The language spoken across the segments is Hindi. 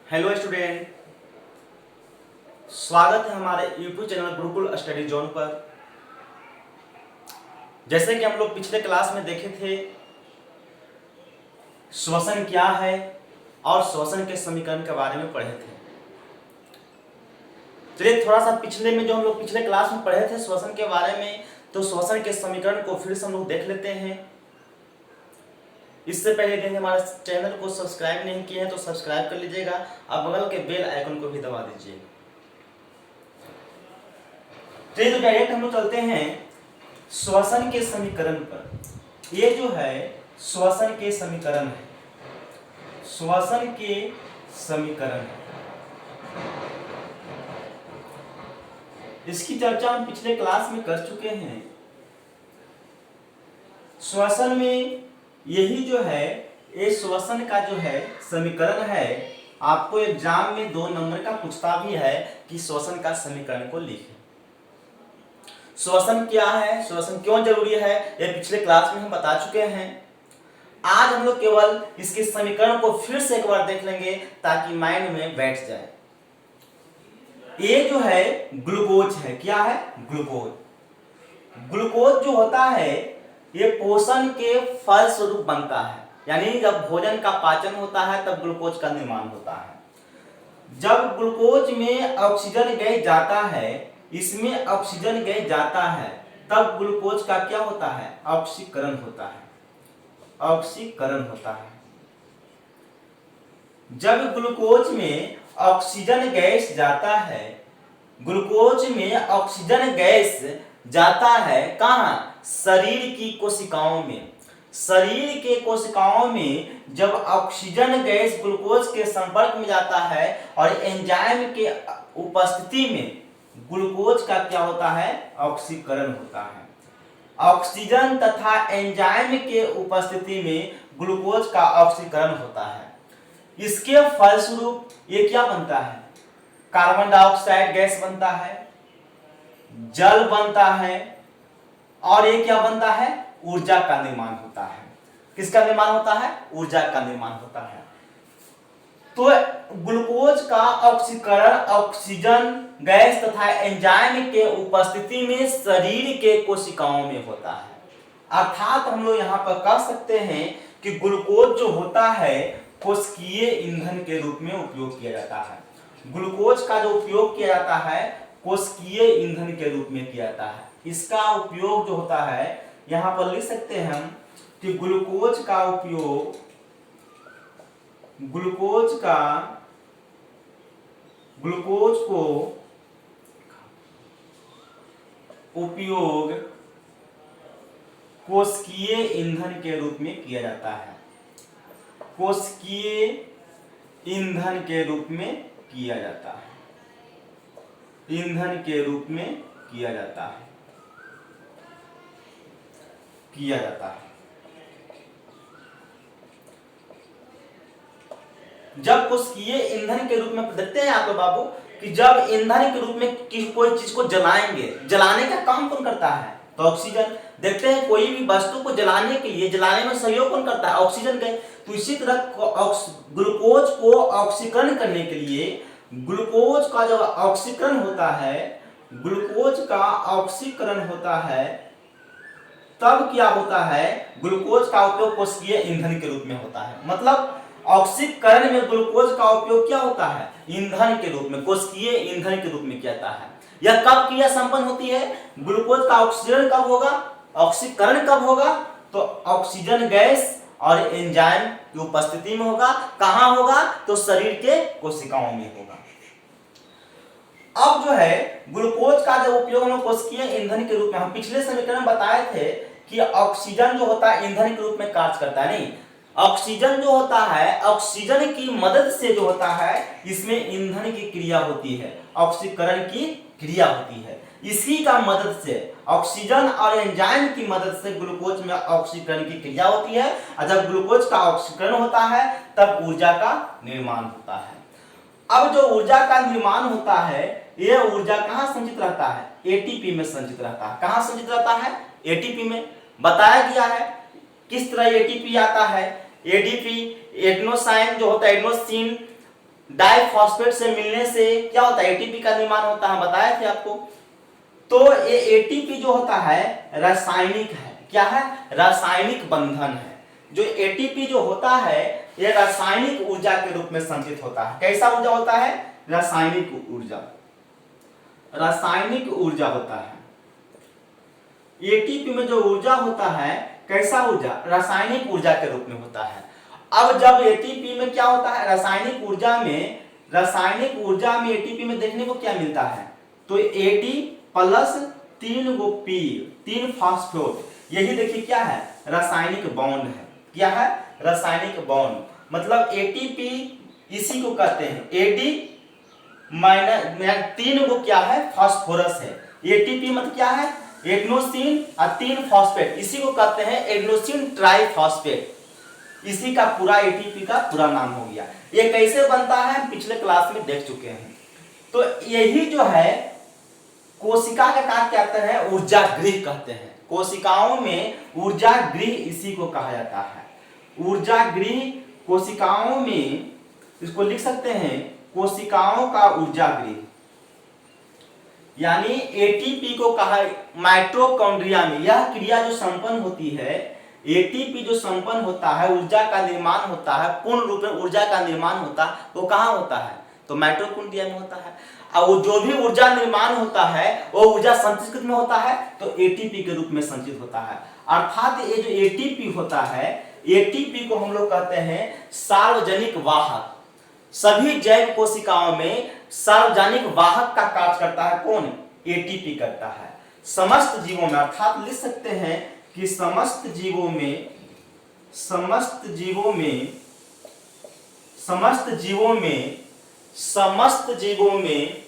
हेलो स्टूडेंट, स्वागत है हमारे YouTube channel Gurukul study zone पर। जैसे कि हम लोग पिछले क्लास में देखे थे, श्वसन क्या है और श्वसन के समीकरण के बारे में पढ़े थे। चलिए थोड़ा सा पिछले में जो हम लोग पिछले क्लास में पढ़े थे श्वसन के बारे में, तो श्वसन के समीकरण को फिर से हम लोग देख लेते हैं। इससे पहले यदि हमारे चैनल को सब्सक्राइब नहीं किए हैं तो सब्सक्राइब कर लीजिएगा और बगल के बेल आइकन को भी दबा दीजिएगा। चलिए तो डायरेक्ट हम लोग चलते हैं श्वसन के समीकरण पर। ये जो है श्वसन के समीकरण है, श्वसन के समीकरण है। इसकी चर्चा हम पिछले क्लास में कर चुके हैं। श्वसन में यही जो है, ये श्वसन का जो है समीकरण है। आपको एग्जाम में 2 नंबर का पूछता भी है कि श्वसन का समीकरण को लिखें। श्वसन क्या है, श्वसन क्यों जरूरी है, ये पिछले क्लास में हम बता चुके हैं। आज हम लोग केवल इसके समीकरण को फिर से एक बार देख लेंगे ताकि माइंड में बैठ जाए। ये जो है ग्लूकोज है। क्या है? ग्लूकोज। ग्लूकोज जो होता है ये पोषण के फल स्वरूप बनता है, यानी जब भोजन का पाचन होता है तब ग्लूकोज का निर्माण होता है। जब ग्लूकोज में ऑक्सीजन गैस जाता है, इसमें ऑक्सीजन गैस जाता है, तब ग्लूकोज का क्या होता है? ऑक्सीकरण होता है। ऑक्सीकरण होता है। जब ग्लूकोज में ऑक्सीजन गैस जाता है, ग्लूकोज में ऑक्सीजन गैस जाता है कहाँ? शरीर की कोशिकाओं में। शरीर के कोशिकाओं में जब ऑक्सीजन गैस ग्लूकोज के संपर्क में जाता है और एंजाइम के उपस्थिति में ग्लूकोज का क्या होता है? ऑक्सीकरण होता है। ऑक्सीजन तथा एंजाइम के उपस्थिति में ग्लूकोज का ऑक्सीकरण होता है। इसके फलस्वरूप ये क्या बनता है? कार्बन डाइऑक्साइड गैस बनता है, जल बनता है और ये क्या बनता है? ऊर्जा का निर्माण होता है। किसका निर्माण होता है? ऊर्जा का निर्माण होता है। तो ग्लूकोज का ऑक्सीकरण ऑक्सीजन गैस तथा एंजाइम के उपस्थिति में शरीर के कोशिकाओं में होता है। अर्थात हम लोग यहाँ पर कह सकते हैं कि ग्लूकोज जो होता है कोशिकीय ईंधन के रूप में उपयोग किया जाता है। ग्लूकोज का जो उपयोग किया जाता है कोशिकीय ईंधन के रूप में किया जाता है। इसका उपयोग जो होता है, यहाँ पर लिख सकते हैं हम कि ग्लूकोज का उपयोग, ग्लूकोज को उपयोग कोशिकीय ईंधन के रूप में किया जाता है। कोशिकीय ईंधन के रूप में किया जाता है। ईंधन के रूप में किया जाता है। जब कोशिकीय ईंधन के रूप में देखते हैं आप बाबू कि जब ईंधन के रूप में कोई चीज को जलाएंगे, जलाने का काम कौन करता है? तो ऑक्सीजन। देखते हैं कोई भी वस्तु को जलाने के लिए, जलाने में सहयोग कौन करता है? Oxygen gas. तो इसी तरह ग्लूकोज को ऑक्सीकरण करने के लिए, ग्लूकोज का जब ऑक्सीकरण होता है, ग्लूकोज का ऑक्सीकरण होता है, तब क्या होता है? ग्लूकोज का उपयोग कोशिकीय ईंधन के रूप में होता है। मतलब ऑक्सीकरण में ग्लूकोज का उपयोग क्या होता है? ईंधन के रूप में, कोशिकीय ईंधन के रूप में किया जाता है। यह कब क्रिया संपन्न होती है? ग्लूकोज का ऑक्सीकरण कब होगा? ऑक्सीकरण कब होगा? तो ऑक्सीजन गैस और एंजाइम की उपस्थिति में होगा। कहां होगा? तो शरीर के कोशिकाओं में होगा। अब जो है ग्लूकोज का जब उपयोग हम कोशिकीय ईंधन के रूप में, हम पिछले समीकरण में बताए थे कि ऑक्सीजन जो होता है ईंधन के रूप में कार्य करता है। नहीं, ऑक्सीजन जो होता है, ऑक्सीजन की मदद से जो होता है, इसमें ईंधन की क्रिया होती है, ऑक्सीकरण की क्रिया होती है। इसी का मदद से, ऑक्सीजन और एंजाइम की मदद से ग्लूकोज में ऑक्सीकरण की क्रिया होती है। और जब ग्लूकोज का ऑक्सीकरण होता है तब ऊर्जा का निर्माण होता है। अब जो ऊर्जा का निर्माण होता है, यह ऊर्जा कहां संचित रहता है? एटीपी में संचित रहता है। कहां संचित रहता है? एटीपी में। बताया गया है किस तरह एटीपी आता है। एडीपी, एडेनोसाइन जो होता है, एडेनोसिन डाइफॉस्फेट से मिलने से क्या होता है, एटीपी का निर्माण होता है, बताया थे आपको। तो ये एटीपी जो होता है रासायनिक है, क्या है, रासायनिक बंधन है। जो एटीपी जो होता है ये रासायनिक ऊर्जा के रूप में संचित होता है। कैसा ऊर्जा होता है, रासायनिक ऊर्जा, रासायनिक ऊर्जा होता है। एटीपी में जो ऊर्जा होता है कैसा ऊर्जा, रासायनिक ऊर्जा के रूप में होता है। अब जब एटीपी में क्या होता है, रासायनिक ऊर्जा में, रासायनिक ऊर्जा में एटीपी में देखने को क्या मिलता है, तो एटी प्लस 3 गो पी, 3 फास्फेट, यही देखिए क्या है, रासायनिक बॉन्ड है। क्या है, रासायनिक बॉन्ड, मतलब एटीपी इसी को कहते हैं, एडी माइनस 3 को क्या है, फास्फोरस है। एटीपी मतलब क्या है, एडेनोसिन और 3 फास्फेट, इसी को कहते हैं एडेनोसिन ट्राइफॉस्फेट। इसी का पूरा एटीपी का पूरा नाम हो गया। ये कैसे बनता है पिछले क्लास में देख चुके हैं। तो यही जो है कोशिका का कार्य कहते हैं, ऊर्जा गृह कहते हैं। कोशिकाओं में ऊर्जा गृह इसी को कहा जाता है, ऊर्जा गृह। कोशिकाओं में इसको लिख सकते हैं कोशिकाओं का ऊर्जा गृह, यानी एटीपी को कहा। माइटोकॉन्ड्रिया में यह क्रिया जो संपन्न होती है, एटीपी जो संपन्न होता है, ऊर्जा का निर्माण होता है, पूर्ण रूप में ऊर्जा का निर्माण होता है, वो कहाँ होता है, तो माइटोकॉन्ड्रिया में होता है। और वो जो भी ऊर्जा निर्माण होता है वो ऊर्जा संचित में होता है, तो एटीपी के रूप में संचित होता है। अर्थात ये जो एटीपी होता है, एटीपी को हम लोग कहते हैं सार्वजनिक वाहक। सभी जैव कोशिकाओं में सार्वजनिक वाहक का कार्य करता है कौन, एटीपी करता है। समस्त जीवों में, अर्थात लिख सकते हैं कि समस्त जीवों में, समस्त जीवों में, समस्त जीवों में, समस्त जीवों में,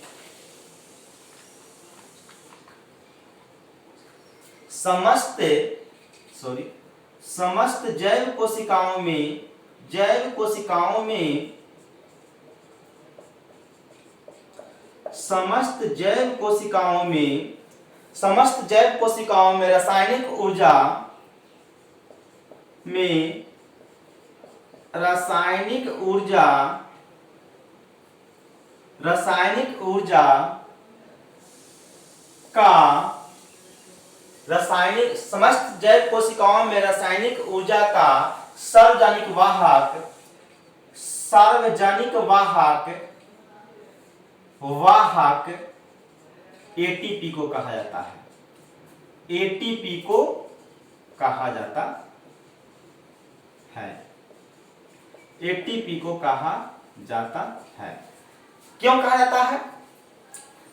समस्त समस्त जैव कोशिकाओं में, जैव कोशिकाओं में, समस्त जैव कोशिकाओं में, समस्त जैव कोशिकाओं में रासायनिक ऊर्जा में, रासायनिक ऊर्जा, रासायनिक ऊर्जा का, रासायनिक, समस्त जैव कोशिकाओं में रासायनिक ऊर्जा का सार्वजनिक वाहक, सार्वजनिक वाहक, वाहक एटीपी को कहा जाता है, एटीपी को कहा जाता है, एटीपी को कहा जाता है। क्यों कहा जाता है,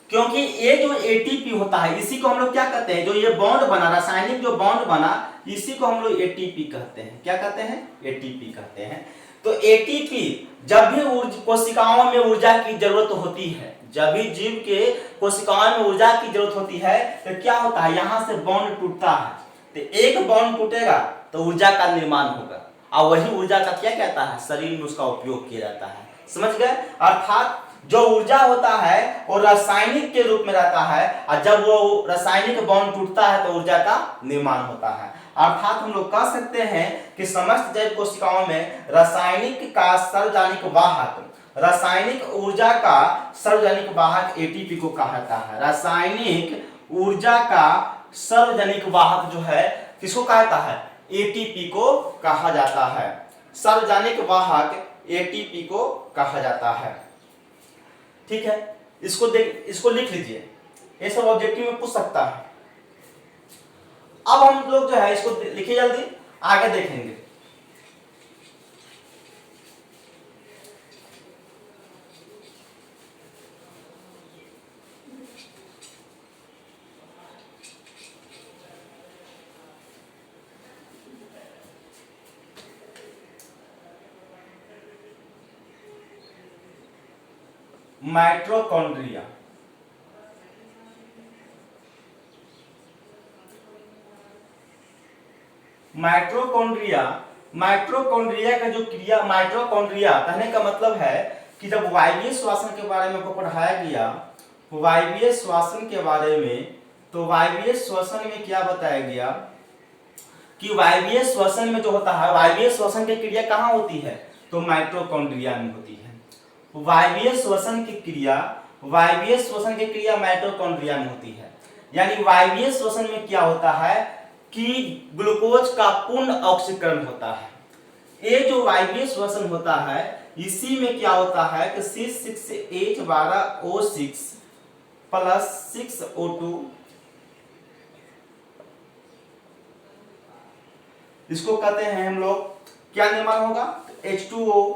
क्योंकि ये जो एटीपी होता है इसी को हम लोग क्या कहते हैं, जो ये बॉन्ड बना, रासायनिक जो बॉन्ड बना, इसी को हम लोग एटीपी कहते हैं। क्या कहते हैं, एटीपी कहते हैं। तो एटीपी जब भी कोशिकाओं में ऊर्जा की जरूरत होती है, जब भी जीव के कोशिकाओं में ऊर्जा की जरूरत होती है, तो क्या होता है, यहां से बॉन्ड टूटता है, तो एक बॉन्ड टूटेगा तो ऊर्जा का निर्माण होगा, और वही ऊर्जा का क्या कहता है, शरीर में उसका उपयोग किया जाता है। समझ गए। अर्थात जो ऊर्जा होता है वो रासायनिक के रूप में रहता है, और जब वो रासायनिक बॉन्ड टूटता है तो ऊर्जा का निर्माण होता है। अर्थात हम लोग कह सकते हैं कि समस्त जैव कोशिकाओं में रासायनिक का सार्वजनिक वाहक, रासायनिक ऊर्जा का सार्वजनिक वाहक एटीपी को कहा जाता है। रासायनिक ऊर्जा का सार्वजनिक वाहक जो है किसको कहा जाता है, एटीपी को कहा जाता है। सार्वजनिक वाहक एटीपी को कहा जाता है। ठीक है, इसको लिख लीजिए, ये सब ऑब्जेक्टिव में पूछ सकता है। अब हम लोग जो है इसको लिखिए जल्दी, आगे देखेंगे। माइटोकॉन्ड्रिया, माइटोकॉन्ड्रिया, माइटोकॉन्ड्रिया का जो क्रिया, माइटोकॉन्ड्रिया कहने का मतलब है कि जब वायवीय श्वसन के बारे में आपको पढ़ाया गया, वायवीय श्वसन के बारे में, तो वायवीय श्वसन में क्या बताया गया कि वायवीय श्वसन में जो होता है, वायवीय श्वसन की क्रिया कहाँ होती है, तो माइटोकॉन्ड्रिया में होती है। वायवीय श्वसन की क्रिया माइटोकॉन्ड्रिया में होती है। यानी वायवीय श्वसन में क्या होता है कि ग्लूकोज का पूर्ण ऑक्सीकरण होता है। ये जो वायवीय श्वसन होता है इसी में क्या होता है कि C6H12O6 प्लस 6O2, इसको कहते हैं हम लोग, क्या निर्माण होगा, H2O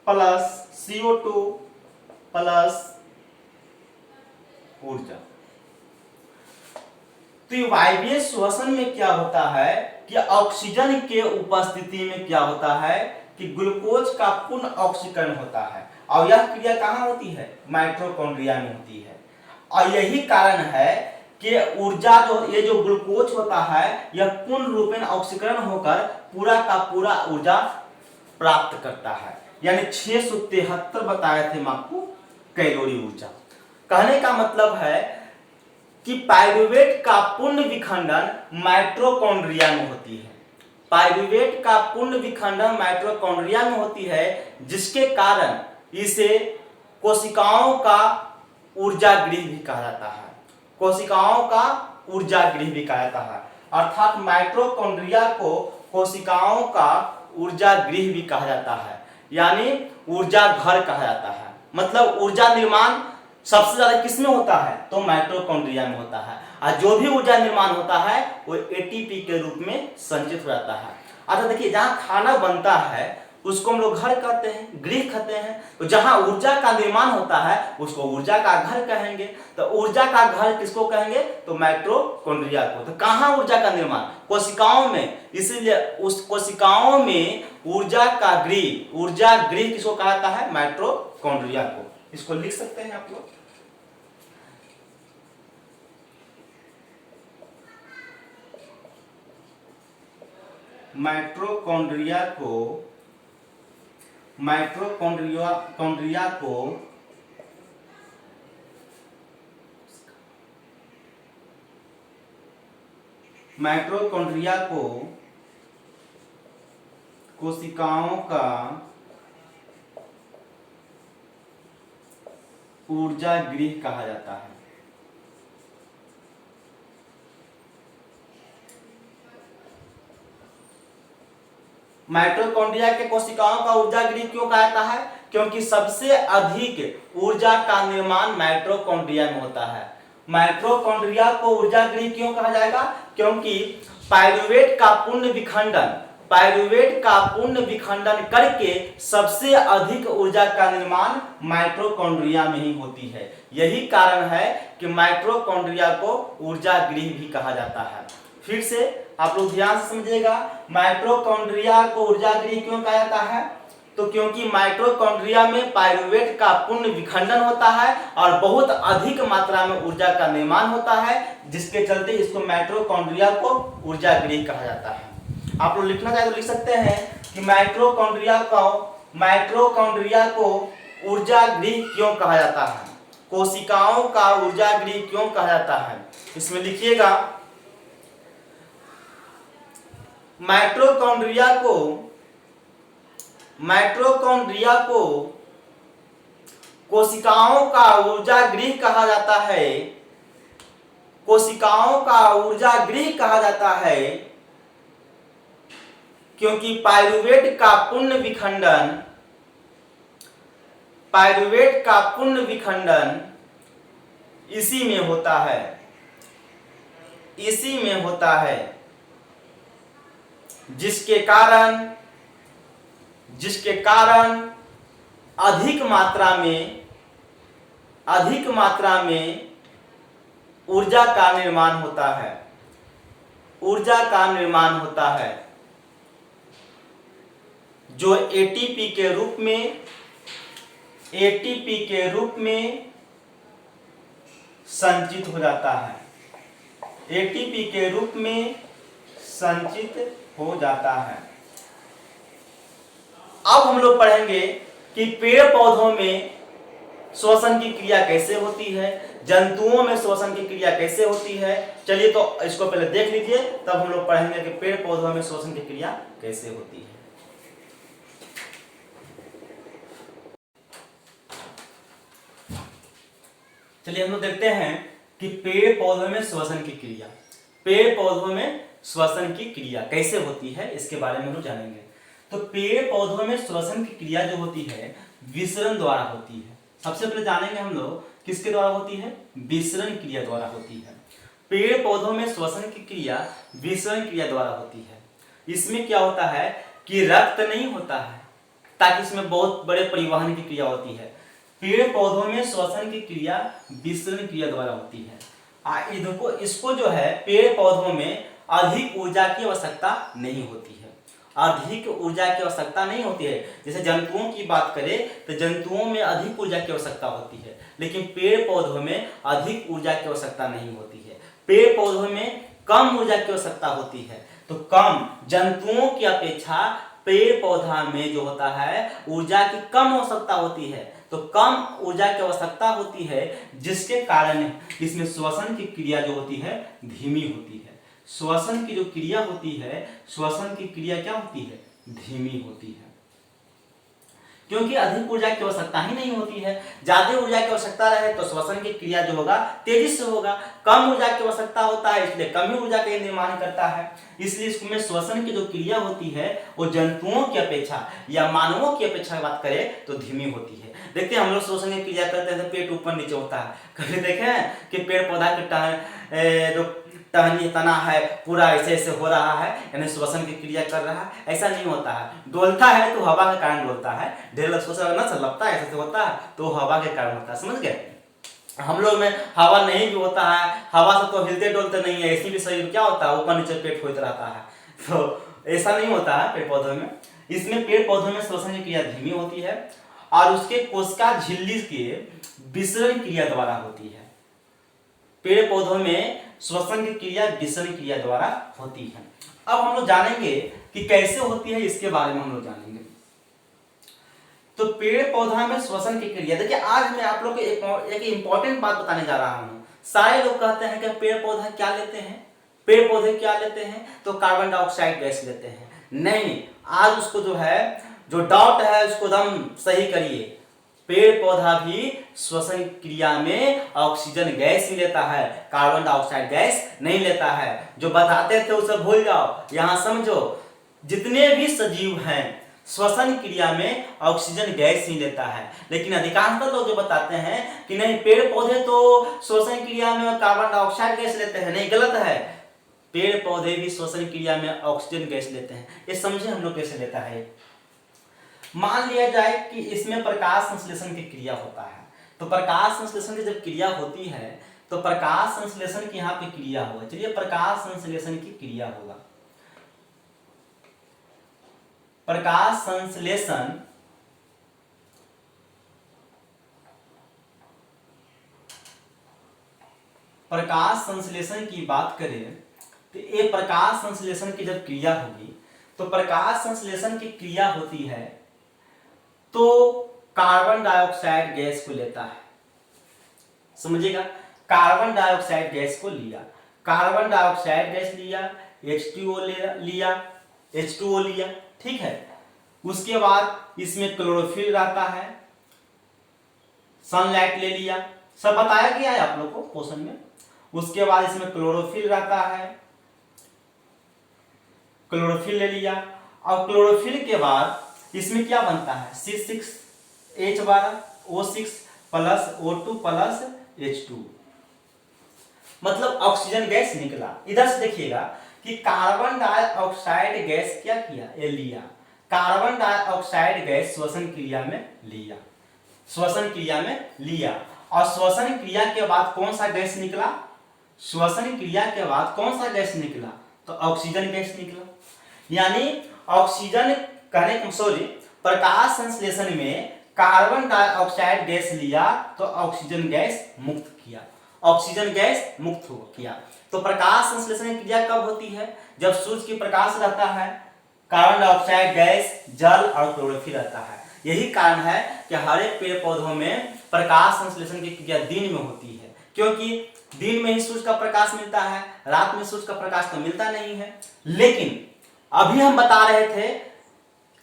प्लस CO2 प्लस ऊर्जा। तो वायवीय श्वसन में क्या होता है कि ऑक्सीजन के उपस्थिति में क्या होता है कि ग्लूकोज का पूर्ण ऑक्सीकरण होता है, और यह क्रिया कहाँ होती है, माइटोकॉन्ड्रिया में होती है। और यही कारण है कि ऊर्जा ये जो ग्लूकोज होता है यह पूर्ण रूपेण ऑक्सीकरण होकर पूरा का पूरा ऊर्जा प्राप्त करता है। यानी 673 बताए थे हम आपको कैलोरी ऊर्जा। कहने का मतलब है कि पाइरूवेट का पूर्ण विखंडन माइटोकॉन्ड्रिया में होती है। पाइरूवेट का पूर्ण विखंडन माइटोकॉन्ड्रिया में होती है, जिसके कारण इसे कोशिकाओं का ऊर्जा गृह भी कहा जाता है। कोशिकाओं का ऊर्जा गृह भी कहा जाता है, अर्थात माइटोकॉन्ड्रिया को कोशिकाओं का ऊर्जा गृह भी कहा जाता है, यानी ऊर्जा घर कहा जाता है। मतलब ऊर्जा निर्माण सबसे ज्यादा किसमें होता है, तो माइटोकॉन्ड्रिया में होता है, और जो भी ऊर्जा निर्माण होता है वो एटीपी के रूप में संचित हो जाता है। अच्छा देखिए, जहाँ खाना बनता है उसको हम लोग घर कहते हैं, गृह कहते हैं। तो जहाँ ऊर्जा का निर्माण होता है उसको ऊर्जा का घर कहेंगे। तो ऊर्जा का घर किसको कहेंगे, तो माइटोकॉन्ड्रिया को। तो कहाँ ऊर्जा का निर्माण, कोशिकाओं में, इसीलिए उस कोशिकाओं में ऊर्जा गृह किसको कहा जाता है, माइटोकॉन्ड्रिया को। इसको लिख सकते हैं आप लोग। माइटोकॉन्ड्रिया को कोशिकाओं का ऊर्जा गृह कहा जाता है। माइटोकॉन्ड्रिया के कोशिकाओं का ऊर्जा गृह क्यों कहा जाता है, क्योंकि सबसे अधिक ऊर्जा का निर्माण माइटोकॉन्ड्रिया में होता है। माइटोकॉन्ड्रिया को ऊर्जा गृह क्यों कहा जाएगा, क्योंकि पाइरूवेट का पूर्ण विखंडन करके सबसे अधिक ऊर्जा का निर्माण माइटोकॉन्ड्रिया में ही होती है। यही कारण है कि माइटोकॉन्ड्रिया को ऊर्जा गृह भी कहा जाता है। फिर से आप लोग ध्यान से समझिएगा, माइटोकॉन्ड्रिया को ऊर्जा गृह क्यों कहा जाता है, तो क्योंकि माइटोकॉन्ड्रिया में पाइरूवेट का पूर्ण विखंडन होता है और बहुत अधिक मात्रा में ऊर्जा का निर्माण होता है, जिसके चलते इसको माइटोकॉन्ड्रिया को ऊर्जा गृह कहा जाता है। आप लोग लिखना चाहे तो लिख सकते हैं कि माइटोकॉन्ड्रिया को ऊर्जा गृह क्यों कहा जाता है, कोशिकाओं का ऊर्जा गृह क्यों कहा जाता है। इसमें लिखिएगा, माइटोकॉन्ड्रिया को कोशिकाओं का ऊर्जा गृह कहा जाता है। कोशिकाओं का ऊर्जा गृह कहा जाता है क्योंकि पाइरूवेट का पूर्ण विखंडन इसी में होता है, जिसके कारण अधिक मात्रा में ऊर्जा का निर्माण होता है, जो एटीपी के रूप में संचित हो जाता है। एटीपी के रूप में संचित हो जाता है। अब हम लोग पढ़ेंगे कि पेड़ पौधों में श्वसन की क्रिया कैसे होती है, जंतुओं में श्वसन की क्रिया कैसे होती है। चलिए तो इसको पहले देख लीजिए, तब हम लोग पढ़ेंगे कि पेड़ पौधों में श्वसन की क्रिया कैसे होती है। चलिए हम लोग देखते हैं कि पेड़ पौधों में श्वसन की क्रिया, पेड़ पौधों में श्वसन की क्रिया कैसे होती है इसके बारे में हम लोग जानेंगे। तो पेड़ पौधों में श्वसन की क्रिया जो होती है विसरण द्वारा होती है। सबसे पहले जानेंगे हम लोग किसके द्वारा होती है, विसरण क्रिया द्वारा होती है। पेड़ पौधों में श्वसन की क्रिया विसरण क्रिया द्वारा होती है। इसमें क्या होता है कि रक्त नहीं होता है, ताकि इसमें बहुत बड़े परिवहन की क्रिया होती है। पेड़ पौधों में श्वसन की क्रिया विसरण क्रिया द्वारा होती है। इसको जो है पेड़ पौधों में अधिक ऊर्जा की आवश्यकता नहीं होती है, अधिक ऊर्जा की आवश्यकता नहीं होती है। जैसे जंतुओं की बात करें तो जंतुओं में अधिक ऊर्जा की आवश्यकता होती है, लेकिन पेड़ पौधों में अधिक ऊर्जा की आवश्यकता नहीं होती है। पेड़ पौधों में कम ऊर्जा की आवश्यकता होती है। तो कम जंतुओं की अपेक्षा पेड़ पौधा में जो होता है ऊर्जा की कम आवश्यकता होती है। तो कम ऊर्जा की आवश्यकता होती है, जिसके कारण इसमें श्वसन की क्रिया जो होती है धीमी होती है। श्वसन की जो क्रिया होती है, श्वसन की क्रिया क्या होती है, धीमी होती है, क्योंकि अधिक ऊर्जा की आवश्यकता ही नहीं होती है। ज्यादा ऊर्जा की आवश्यकता रहे तो श्वसन की क्रिया जो होगा तेजी से होगा। कम ऊर्जा की आवश्यकता होता है, इसलिए कम ही ऊर्जा का निर्माण करता है। इसलिए इसमें श्वसन की जो क्रिया होती है वो जंतुओं की अपेक्षा या मानवों की अपेक्षा बात करें तो धीमी होती है। देखते हैं हम लोग श्वसन की क्रिया करते हैं तो पेट ऊपर नीचे होता है। कभी देखे हैं कि पेड़ पौधा के जो टहनी तना है पूरा ऐसे ऐसे हो रहा है, यानी श्वसन की क्रिया कर रहा है? ऐसा नहीं होता है। डोलता है तो हवा के कारण डोलता है, ढेर लोग सोच रहा है लगता है ऐसे होता है तो हवा के कारण होता है, समझ गए। हम लोग में हवा नहीं भी होता है, हवा से तो हिलते डोलते नहीं है, इसी भी शरीर क्या होता है ऊपर नीचे पेट होता रहता है, तो ऐसा नहीं होता है पेड़ पौधों में। इसमें पेड़ पौधों में श्वसन की क्रिया धीमी होती है और उसके कोशिका झिल्ली के विसरण क्रिया द्वारा होती है। पेड़ पौधों में श्वसन की क्रिया विसरण क्रिया द्वारा होती है। अब हम लोग जानेंगे कि कैसे होती है, इसके बारे में हम लोग जानेंगे। तो पेड़ पौधा में श्वसन की क्रिया, देखिए आज मैं आप लोग को एक इंपॉर्टेंट बात बताने जा रहा हूँ। सारे लोग कहते हैं कि पेड़ पौधा क्या लेते हैं, पेड़ पौधे क्या लेते हैं, तो कार्बन डाइऑक्साइड गैस लेते हैं। नहीं, आज उसको जो है जो डाउट है उसको एकदम सही करिए। पेड़ पौधा भी श्वसन क्रिया में ऑक्सीजन गैस ही लेता है, कार्बन डाइऑक्साइड गैस नहीं लेता है। जो बताते थे उसे भूल जाओ, यहां समझो जितने भी सजीव हैं श्वसन क्रिया में ऑक्सीजन गैस ही लेता है, लेकिन अधिकांशतः लोग जो बताते हैं कि नहीं पेड़ पौधे तो श्वसन क्रिया में कार्बन डाइऑक्साइड गैस लेते हैं, नहीं, गलत है। पेड़ पौधे भी श्वसन क्रिया में ऑक्सीजन गैस लेते हैं। ये समझे हम लोग कैसे लेता है। मान लिया जाए कि इसमें प्रकाश संश्लेषण की क्रिया होता है, तो प्रकाश संश्लेषण की जब क्रिया होती है तो प्रकाश संश्लेषण की यहाँ पे क्रिया होगा। चलिए प्रकाश संश्लेषण की क्रिया होगा। प्रकाश संश्लेषण की बात करें तो ये प्रकाश संश्लेषण की जब क्रिया होगी तो प्रकाश संश्लेषण की क्रिया होती है तो कार्बन डाइऑक्साइड गैस को लेता है, समझिएगा। कार्बन डाइऑक्साइड गैस को लिया, कार्बन डाइऑक्साइड गैस लिया, H2O लिया, ठीक है। उसके बाद इसमें क्लोरोफिल रहता है, सनलाइट ले लिया, सब बताया गया है आप लोग को क्वेश्चन में। उसके बाद इसमें क्लोरोफिल रहता है, क्लोरोफिल ले लिया, और क्लोरोफिल के बाद इसमें क्या बनता है C6H12O6 plus O2 plus H2, मतलब ऑक्सीजन गैस निकला। इधर से देखिएगा कि कार्बन डाइऑक्साइड गैस क्या किया, ये लिया, कार्बन डाइऑक्साइड गैस श्वसन क्रिया में लिया, श्वसन क्रिया में लिया, और श्वसन क्रिया के बाद कौन सा गैस निकला, श्वसन क्रिया के बाद कौन सा गैस निकला, तो ऑक्सीजन गैस निकला। यानी ऑक्सीजन प्रकाश संश्लेषण में कार्बन डाइऑक्साइड गैस लिया तो ऑक्सीजन गैस मुक्त किया, ऑक्सीजन गैस मुक्त किया। तो प्रकाश संश्लेषण की क्रिया कब होती है, जब सूर्य की प्रकाश रहता है, कार्बन डाइऑक्साइड गैस, जल और क्लोरोफिल रहता है। यही कारण है कि हर एक पेड़ पौधों में प्रकाश संश्लेषण की क्रिया दिन में होती है, क्योंकि दिन में ही सूर्य का प्रकाश मिलता है, रात में सूर्य का प्रकाश तो मिलता नहीं है। लेकिन अभी हम बता रहे थे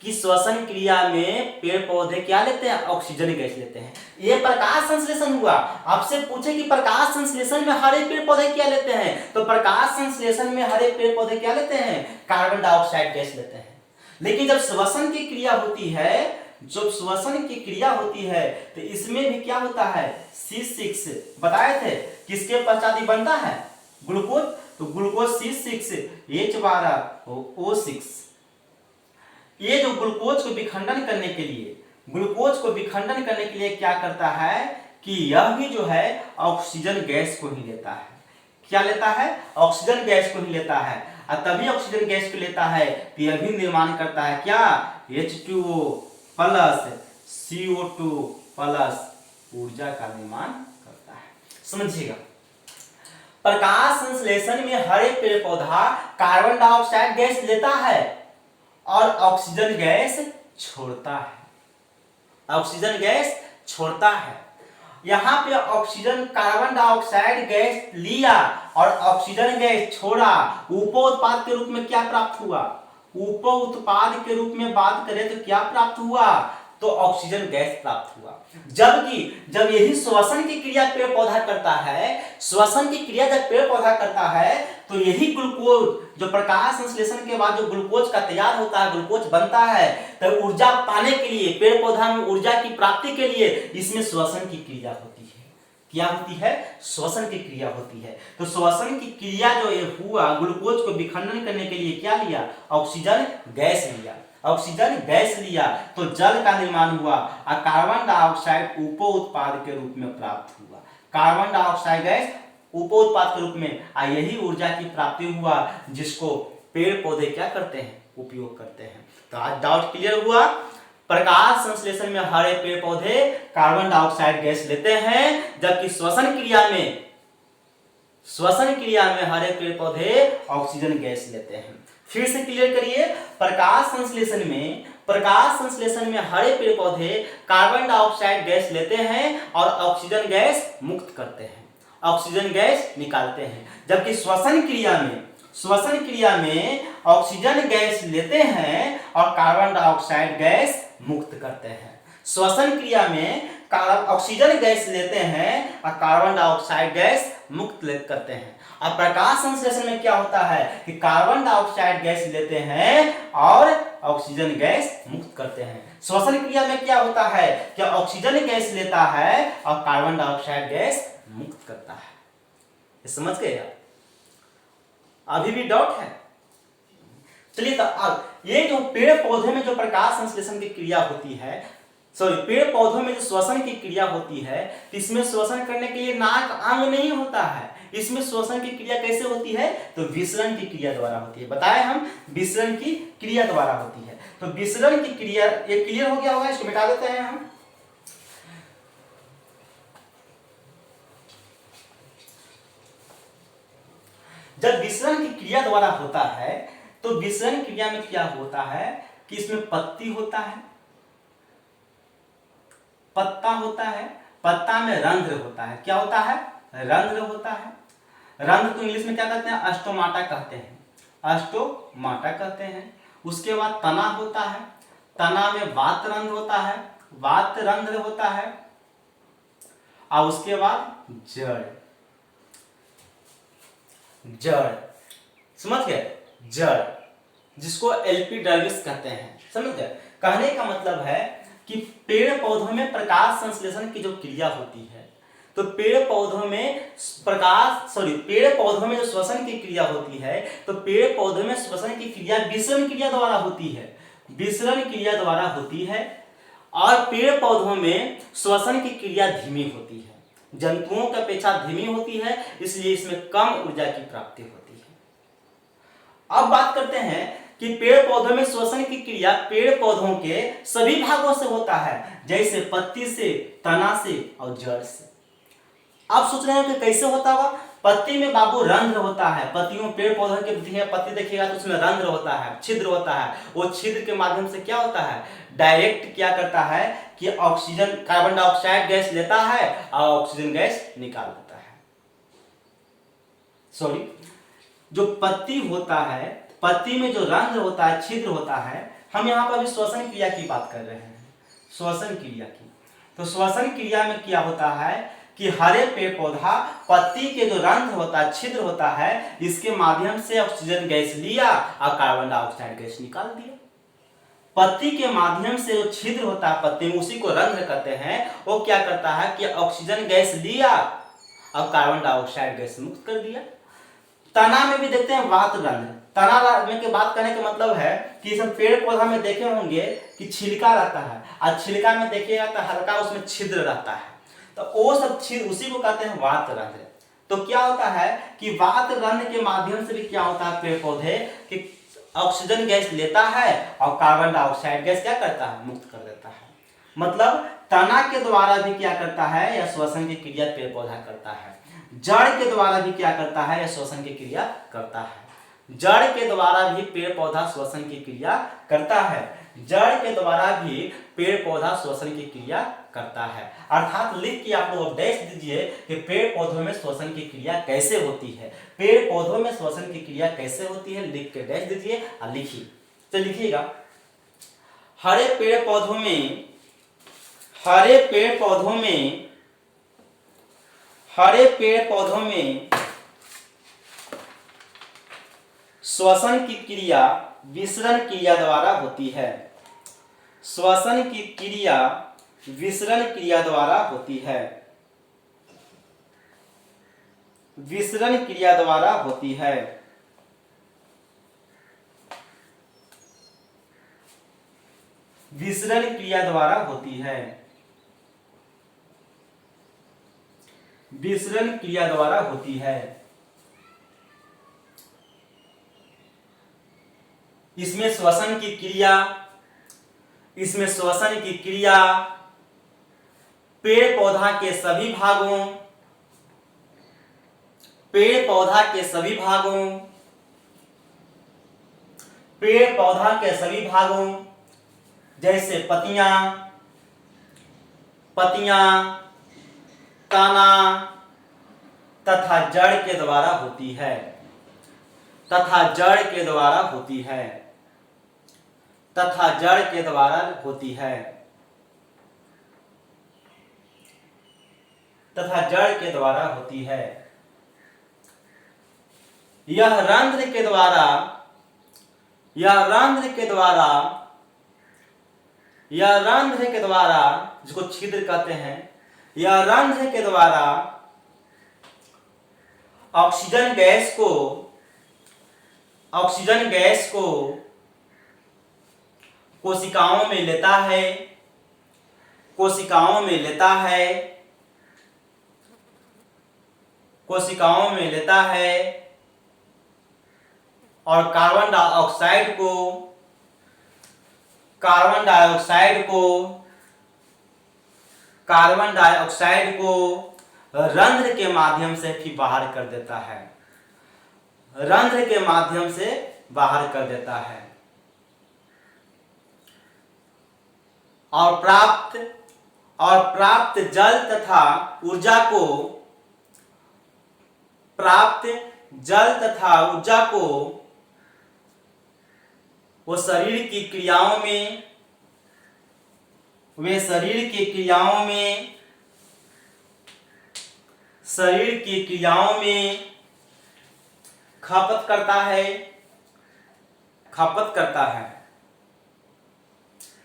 कि श्वसन क्रिया में पेड़ पौधे क्या लेते हैं, ऑक्सीजन गैस लेते हैं। ये प्रकाश संश्लेषण हुआ। आपसे पूछे कि प्रकाश संश्लेषण में हरे पेड़ पौधे क्या लेते हैं, तो प्रकाश संश्लेषण में हरे पेड़ पौधे क्या लेते हैं, कार्बन डाइऑक्साइड गैस लेते हैं। लेकिन जब श्वसन की क्रिया होती है, जब श्वसन की क्रिया होती है तो इसमें भी क्या होता है, C6 बताए थे, किसके पश्चात ही बनता है, ग्लूकोज। तो ग्लूकोज C6H12O6। ये जो ग्लूकोज को विखंडन करने के लिए, ग्लूकोज को विखंडन करने के लिए क्या करता है कि यह भी जो है ऑक्सीजन गैस को ही लेता है। क्या लेता है, ऑक्सीजन गैस को ही लेता है। और तभी ऑक्सीजन गैस को लेता है तो यह भी निर्माण करता है क्या, H2O प्लस CO2 प्लस ऊर्जा का निर्माण करता है। समझिएगा, प्रकाश संश्लेषण में हरे पेड़ पौधा कार्बन डाइऑक्साइड गैस लेता है और ऑक्सीजन गैस छोड़ता है, ऑक्सीजन गैस छोड़ता है। यहाँ पे ऑक्सीजन कार्बन डाइऑक्साइड गैस लिया और ऑक्सीजन गैस छोड़ा, उप उत्पाद के रूप में क्या प्राप्त हुआ, उप उत्पाद के रूप में बात करें तो क्या प्राप्त हुआ, तो ऑक्सीजन गैस प्राप्त हुआ। जबकि जब यही श्वसन की क्रिया पेड़ पौधा करता है, श्वसन की क्रिया जब पेड़ पौधा करता है तो यही ग्लूकोज जो प्रकाश संश्लेषण के बाद जो ग्लूकोज का तैयार होता है, ग्लूकोज बनता है, तो ऊर्जा पाने के लिए, पेड़ पौधा में ऊर्जा की प्राप्ति के लिए इसमें श्वसन की क्रिया होती है। क्या होती है, श्वसन की क्रिया होती है। तो श्वसन की क्रिया जो ये हुआ, ग्लूकोज को विखंडन करने के लिए क्या लिया, ऑक्सीजन गैस लिया, ऑक्सीजन गैस लिया तो जल का निर्माण हुआ और कार्बन डाइऑक्साइड उप उत्पाद के रूप में प्राप्त हुआ। कार्बन डाइऑक्साइड गैस उप उत्पाद के रूप में, यही ऊर्जा की प्राप्ति हुआ जिसको पेड़ पौधे क्या करते हैं, उपयोग करते हैं। तो आज डाउट क्लियर हुआ, प्रकाश संश्लेषण में हरे पेड़ पौधे कार्बन डाइऑक्साइड गैस लेते हैं, जबकि श्वसन क्रिया में हरे पेड़ पौधे ऑक्सीजन गैस लेते हैं। फिर से क्लियर करिए, प्रकाश संश्लेषण में हरे पेड़ पौधे कार्बन डाइऑक्साइड गैस लेते हैं और ऑक्सीजन गैस मुक्त करते हैं, ऑक्सीजन गैस निकालते हैं। जबकि श्वसन क्रिया में ऑक्सीजन गैस लेते हैं और कार्बन डाइऑक्साइड गैस मुक्त करते हैं। श्वसन क्रिया में ऑक्सीजन गैस लेते हैं और कार्बन डाइऑक्साइड गैस मुक्त करते हैं। अब प्रकाश संश्लेषण में क्या होता है कि कार्बन डाइऑक्साइड गैस लेते हैं और ऑक्सीजन गैस मुक्त करते हैं। श्वसन क्रिया में क्या होता है कि ऑक्सीजन गैस लेता है और कार्बन डाइऑक्साइड गैस मुक्त करता है। ये समझ गए आप? अभी भी डाउट है? चलिए, तो अब ये जो पेड़ पौधे में जो प्रकाश संश्लेषण की क्रिया होती है, पेड़ पौधों में जो श्वसन की क्रिया होती है, इसमें श्वसन करने के लिए नाक अंग नहीं होता है। इसमें श्वसन की क्रिया कैसे होती है, तो विसरण की क्रिया द्वारा होती है। बताए हम, विसरण की क्रिया द्वारा होती है। तो विसरण की क्रिया, ये क्लियर हो गया होगा, इसको मिटा देते हैं हम। जब विसरण की क्रिया द्वारा होता है तो विसरण क्रिया में क्या होता है कि इसमें पत्ती होता है, पत्ता होता है, पत्ता में रंध्र होता है। क्या होता है, रंध्र होता है। रंध्र को इंग्लिश में क्या कहते हैं, अस्टोमाटा कहते हैं, अस्टोमाटा कहते हैं। उसके बाद तना होता है, तना में वात रंध्र होता है, वात रंध्र होता है। और उसके बाद जड़, जड़, समझ गए, जड़, जिसको एपिडर्मिस कहते हैं। समझ गए? कहने का मतलब है कि पेड़ पौधों में प्रकाश संश्लेषण की जो क्रिया होती है, तो पेड़ पौधों में जो श्वसन की क्रिया होती है, तो पेड़ पौधों में श्वसन की क्रिया विसरण क्रिया द्वारा होती है, विसरण क्रिया द्वारा होती है। और पेड़ पौधों में श्वसन की क्रिया धीमी होती है, जंतुओं की अपेक्षा धीमी होती है, इसलिए इसमें कम ऊर्जा की प्राप्ति होती है। अब बात करते हैं कि पेड़ पौधों में श्वसन की क्रिया पेड़ पौधों के सभी भागों से होता है, जैसे पत्ती से, तना से और जड़ से। आप सोच रहे हो कि कैसे होता होगा? पत्ती में बाबू रंध्र होता है, पत्तियों, पेड़ पौधों के पत्ती देखिएगा तो उसमें रंध्र होता है, छिद्र होता है। वो छिद्र के माध्यम से क्या होता है, डायरेक्ट क्या करता है कि ऑक्सीजन, कार्बन डाइऑक्साइड गैस लेता है और ऑक्सीजन गैस निकाल देता है। जो पत्ती होता है, पत्ती में जो रंध्र होता है, छिद्र होता है, हम यहाँ पर अभी श्वसन क्रिया की बात कर रहे हैं, श्वसन क्रिया की। तो श्वसन क्रिया में क्या होता है कि हरे पेड़ पौधा पत्ती के जो रंध्र होता है, छिद्र होता है, इसके माध्यम से ऑक्सीजन गैस लिया और कार्बन डाइऑक्साइड गैस निकाल दिया। पत्ती के माध्यम से जो छिद्र होता है पत्ती में, उसी को रंध्र कहते हैं, वो क्या करता है कि ऑक्सीजन गैस लिया और कार्बन डाइऑक्साइड गैस मुक्त कर दिया। तना में भी देखते हैं वात रंध्र। तना में की बात करने का मतलब है कि इसमें पेड़ पौधा में देखे होंगे कि छिलका रहता है, और छिलका में देखिएगा तो हल्का उसमें छिद्र रहता है, तो वो सब छिद्र उसी को कहते हैं वात रंध्र। तो क्या होता है कि वात रंध्र के माध्यम से भी क्या होता है, पेड़ पौधे कि ऑक्सीजन गैस लेता है और कार्बन डाइऑक्साइड गैस क्या करता है, मुक्त कर देता है। मतलब तना के द्वारा भी क्या करता है, या श्वसन की क्रिया पेड़ पौधा करता है। जड़ के द्वारा भी क्या करता है, या श्वसन की क्रिया करता है। जड़ के द्वारा भी पेड़ पौधा श्वसन की क्रिया करता है। जड़ के द्वारा भी पेड़ पौधा श्वसन की क्रिया करता है। अर्थात लिख के आप लोग डैश दीजिए कि पेड़ पौधों में श्वसन की क्रिया कैसे होती है। पेड़ पौधों में श्वसन की क्रिया कैसे होती है, लिख के डैश दीजिए और लिखिए। तो लिखिएगा, हरे पेड़ पौधों में, हरे पेड़ पौधों में, हरे पेड़ पौधों में श्वसन की क्रिया विसरण क्रिया द्वारा होती है। श्वसन की क्रिया विसरण क्रिया द्वारा होती है। विसरण क्रिया द्वारा होती है। विसरण क्रिया द्वारा होती है। विसरण क्रिया द्वारा होती है। इसमें श्वसन की क्रिया, इसमें श्वसन की क्रिया पेड़ पौधा के सभी भागों, पेड़ पौधा के सभी भागों, पेड़ पौधा के सभी भागों जैसे पत्तियां, पत्तियां, तना तथा जड़ के द्वारा होती है, तथा जड़ के द्वारा होती है, तथा जड़ के द्वारा होती है, तथा जड़ के द्वारा होती है। यह रंध्र के द्वारा, यह रंध्र के द्वारा, यह रंध्र के द्वारा, जिसको छिद्र कहते हैं, यह रंध्र के द्वारा ऑक्सीजन गैस को, ऑक्सीजन गैस को कोशिकाओं में लेता है, कोशिकाओं में लेता है, कोशिकाओं में लेता है, और कार्बन डाइऑक्साइड को, कार्बन डाइऑक्साइड को, कार्बन डाइऑक्साइड को रंध्र के माध्यम से फिर बाहर कर देता है, रंध्र के माध्यम से बाहर कर देता है। और प्राप्त जल तथा ऊर्जा को, प्राप्त जल तथा ऊर्जा को वो शरीर की क्रियाओं में, वे शरीर की क्रियाओं में, शरीर की क्रियाओं में खपत करता है, खपत करता है,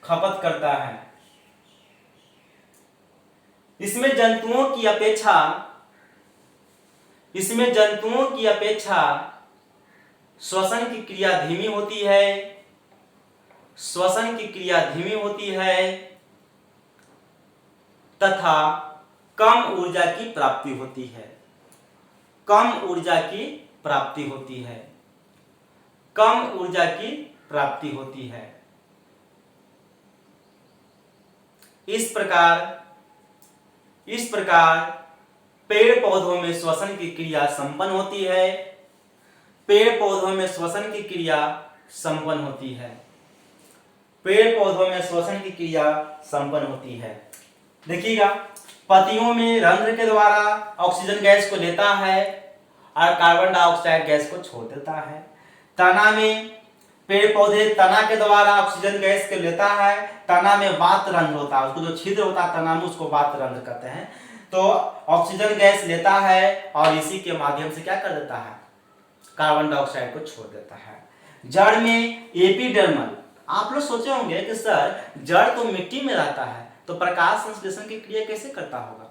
खपत करता है। इसमें जंतुओं की अपेक्षा, इसमें जंतुओं की अपेक्षा श्वसन की क्रिया धीमी होती है, श्वसन की क्रिया धीमी होती है तथा कम ऊर्जा की प्राप्ति होती है, कम ऊर्जा की प्राप्ति होती है, कम ऊर्जा की प्राप्ति होती है। इस प्रकार पेड़ पौधों में श्वसन की क्रिया संपन्न होती है, पेड़ पौधों में श्वसन की क्रिया संपन्न होती है, पेड़ पौधों में श्वसन की क्रिया संपन्न होती है। देखिएगा, पत्तियों में रंध्र के द्वारा ऑक्सीजन गैस को लेता है और कार्बन डाइऑक्साइड गैस को छोड़ देता है। तना में पेड़ पौधे तना के द्वारा ऑक्सीजन गैस को लेता है, तना में वात रंध्र होता है, उसको जो छिद्र होता है तना में उसको वात रंध्र कहते हैं। तो ऑक्सीजन गैस लेता है और इसी के माध्यम से क्या कर देता है, कार्बन डाइऑक्साइड को छोड़ देता है। जड़ में एपिडर्मल, आप लोग सोचे होंगे कि सर जड़ तो मिट्टी में रहता है तो प्रकाश संश्लेषण की क्रिया कैसे करता होगा,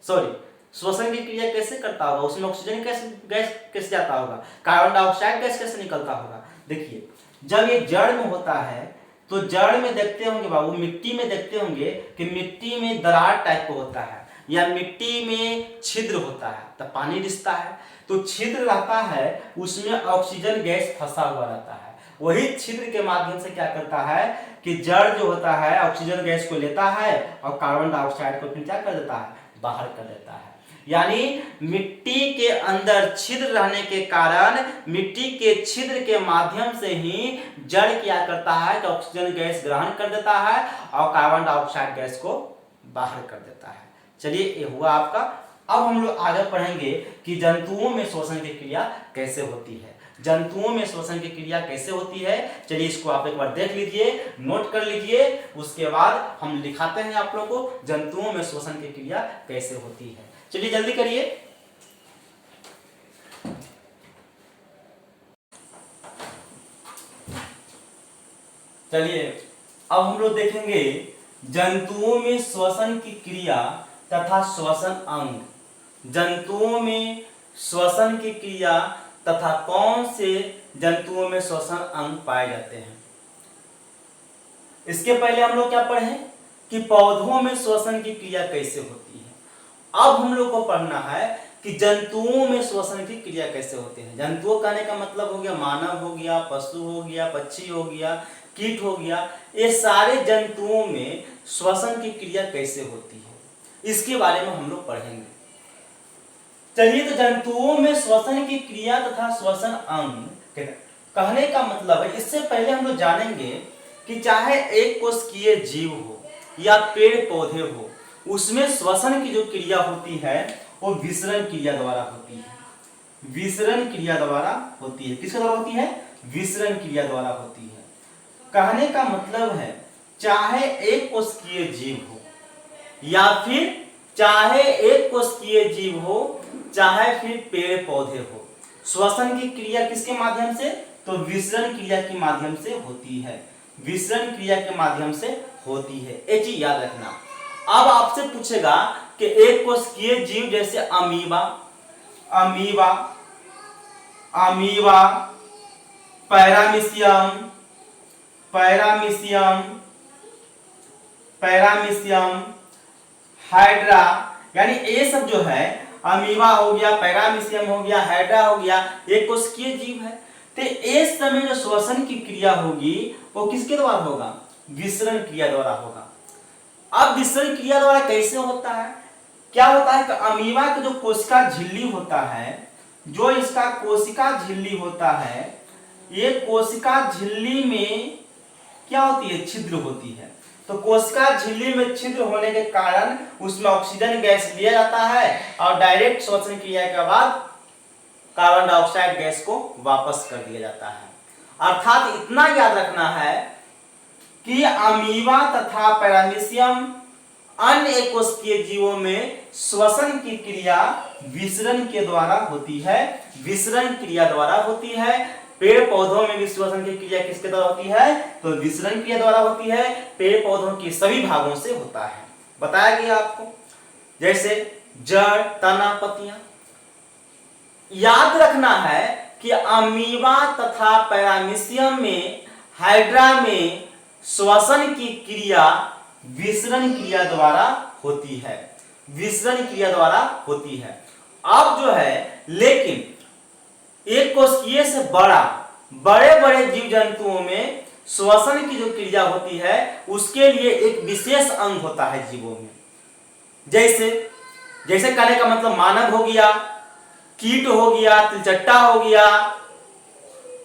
सॉरी श्वसन की क्रिया कैसे करता होगा, उसमें ऑक्सीजन गैस कैसे जाता होगा, कार्बन डाइऑक्साइड गैस कैसे निकलता होगा। देखिए जब ये जड़ में होता है तो जड़ में देखते होंगे बाबू, मिट्टी में देखते होंगे कि मिट्टी में दरार टाइप का होता है या मिट्टी में छिद्र होता है, तब पानी रिसता है, तो छिद्र रहता है उसमें ऑक्सीजन गैस फंसा हुआ रहता है। वही छिद्र के माध्यम से क्या करता है कि जड़ जो होता है ऑक्सीजन गैस को लेता है और कार्बन डाइऑक्साइड को फिर क्या कर देता है, बाहर कर देता है। यानी मिट्टी के अंदर छिद्र रहने के कारण मिट्टी के छिद्र के माध्यम से ही जड़ क्या करता है कि ऑक्सीजन गैस ग्रहण कर देता है और कार्बन डाइऑक्साइड गैस को बाहर कर देता है। चलिए ये हुआ आपका। अब हम लोग आगे पढ़ेंगे कि जंतुओं में श्वसन की क्रिया कैसे होती है। जंतुओं में श्वसन की क्रिया कैसे होती है, चलिए इसको आप एक बार देख लीजिए, नोट कर लीजिए, उसके बाद हम दिखाते हैं आप लोगों को जंतुओं में श्वसन की क्रिया कैसे होती है। चलिए जल्दी करिए। चलिए अब हम लोग देखेंगे जंतुओं में श्वसन की क्रिया तथा श्वसन अंग। जंतुओं में श्वसन की क्रिया तथा कौन से जंतुओं में श्वसन अंग पाए जाते हैं। इसके पहले हम लोग क्या पढ़े कि पौधों में श्वसन की क्रिया कैसे होती है। अब हम लोग को पढ़ना है कि जंतुओं में श्वसन की क्रिया कैसे होती है। जंतुओं कहने का मतलब हो गया मानव हो गया, पशु हो गया, पक्षी हो गया, कीट हो गया, ये सारे जंतुओं में श्वसन की क्रिया कैसे होती है इसके बारे में हम लोग पढ़ेंगे। चलिए तो जंतुओं में श्वसन की क्रिया तथा श्वसन अंग कहने का मतलब है, इससे पहले हम लोग जानेंगे कि चाहे एक कोशिकीय जीव हो या पेड़ पौधे हो, उसमें श्वसन की जो क्रिया होती है वो विसरण क्रिया द्वारा होती है। विसरण क्रिया द्वारा होती है। किसके द्वारा होती है? विसरण क्रिया द्वारा होती है। कहने का मतलब है चाहे एक कोशिकीय जीव हो या फिर चाहे एक कोशिकीय जीव हो चाहे फिर पेड़ पौधे हो, श्वसन की क्रिया किसके माध्यम से? तो विसरण क्रिया के माध्यम से होती है। विसरण क्रिया के माध्यम से होती है, ये चीज याद रखना। अब आपसे पूछेगा कि एक कोशिकीय जीव जैसे amoeba, amoeba, amoeba, paramecium, paramecium, paramecium, hydra, यानी ये सब जो है अमीबा हो गया, पैरामीशियम हो गया, हाइड्रा हो गया, एक कोशिकीय जीव है। तो इस समय जो श्वसन की क्रिया होगी वो किसके द्वारा होगा? विसरण क्रिया द्वारा होगा। अब विसरण क्रिया द्वारा कैसे होता है? क्या होता है कि अमीबा का जो कोशिका झिल्ली होता है, जो इसका कोशिका झिल्ली होता है, ये कोशिका झिल्ली में क्या होती है? छिद्र होती है। तो कोशिका झिल्ली में छिद्र होने के कारण उसमें ऑक्सीजन गैस लिया जाता है और डायरेक्ट श्वसन क्रिया के बाद कार्बन डाइऑक्साइड गैस को वापस कर दिया जाता है। अर्थात इतना याद रखना है कि अमीबा तथा पैरामीशियम अन्य कोशिकीय जीवों में श्वसन की क्रिया विसरण के द्वारा होती है। विसरण क्रिया द्वारा होती है। पेड़ पौधों में भी श्वसन की क्रिया किसके द्वारा होती है? तो विसरण क्रिया द्वारा होती है। पेड़ पौधों के सभी भागों से होता है, बताया गया आपको, जैसे जड़, तना, पत्तियां। याद रखना है कि अमीबा तथा पैरामीशियम में, हाइड्रा में श्वसन की क्रिया विसरण क्रिया द्वारा होती है। विसरण क्रिया द्वारा होती है। अब जो है लेकिन एक कोशिकीय से बड़े बड़े जीव जंतुओं में श्वसन की जो क्रिया होती है उसके लिए एक विशेष अंग होता है जीवों में। जैसे कहने का मतलब मानव हो गया, कीट हो गया, तिलचट्टा हो गया,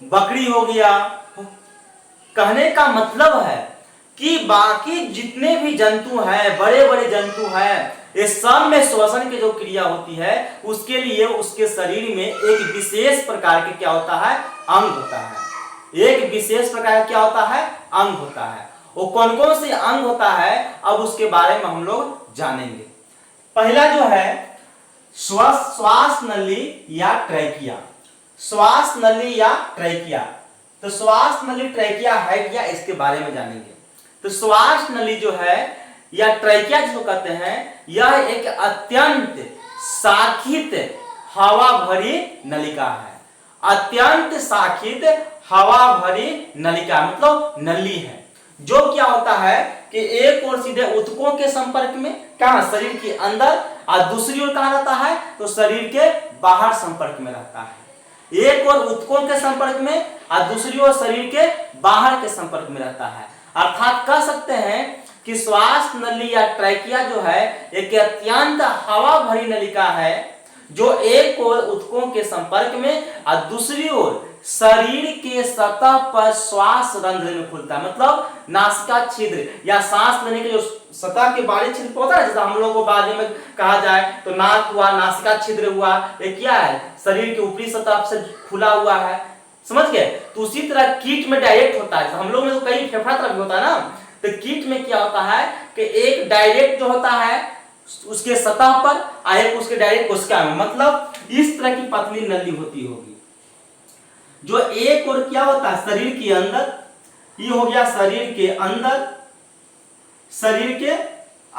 बकरी हो गया। कहने का मतलब है कि बाकी जितने भी जंतु हैं, बड़े बड़े जंतु हैं, ये सब में श्वसन की जो क्रिया होती है उसके लिए उसके शरीर में एक विशेष प्रकार के क्या होता है? अंग होता है। एक विशेष प्रकार का क्या होता है, अंग होता है। वो कौन कौन से अंग होता है अब उसके बारे में हम लोग जानेंगे। पहला जो है श्वास नली या ट्रैकिया। श्वास नली या ट्रैकिया, तो श्वास नली ट्रैकिया है क्या, इसके बारे में जानेंगे। तो श्वास नली जो है या ट्रैकिया जिसको कहते हैं, यह एक अत्यंत शाखित हवा भरी नलिका है। अत्यंत शाखित हवा भरी नलिका मतलब नली है, जो क्या होता है कि एक ओर सीधे ऊतकों के संपर्क में, कहां, शरीर के अंदर, और दूसरी ओर कहां रहता है, तो शरीर के बाहर संपर्क में रहता है। एक ओर ऊतकों के संपर्क में और दूसरी ओर शरीर के बाहर के संपर्क में रहता है। अर्थात कह सकते हैं कि श्वास नली या ट्रैकिया जो है एक अत्यंत हवा भरी नलिका है, जो एक ओर ऊतकों के संपर्क में और दूसरी ओर शरीर के सतह पर श्वास रंध्र में खुलता है। मतलब नासिका छिद्र या सांस लेने के जो सतह के बाहरी छिद्र होता है, जैसे हम लोगों को बारे में कहा जाए तो नाक हुआ, नासिका छिद्र हुआ, ये क्या है, शरीर के ऊपरी सतह से खुला हुआ है, समझ गए। तो उसी तरह कीट में डायरेक्ट होता है, हम लोग में तो कई फेफड़ा तरफ होता है ना, तो कीट में क्या होता है कि एक डायरेक्ट जो होता है उसके सतह पर और एक उसके डायरेक्ट कोशिका में, मतलब इस तरह की पतली नली होती होगी, जो एक और क्या होता है शरीर के अंदर, ये हो गया शरीर के अंदर, शरीर के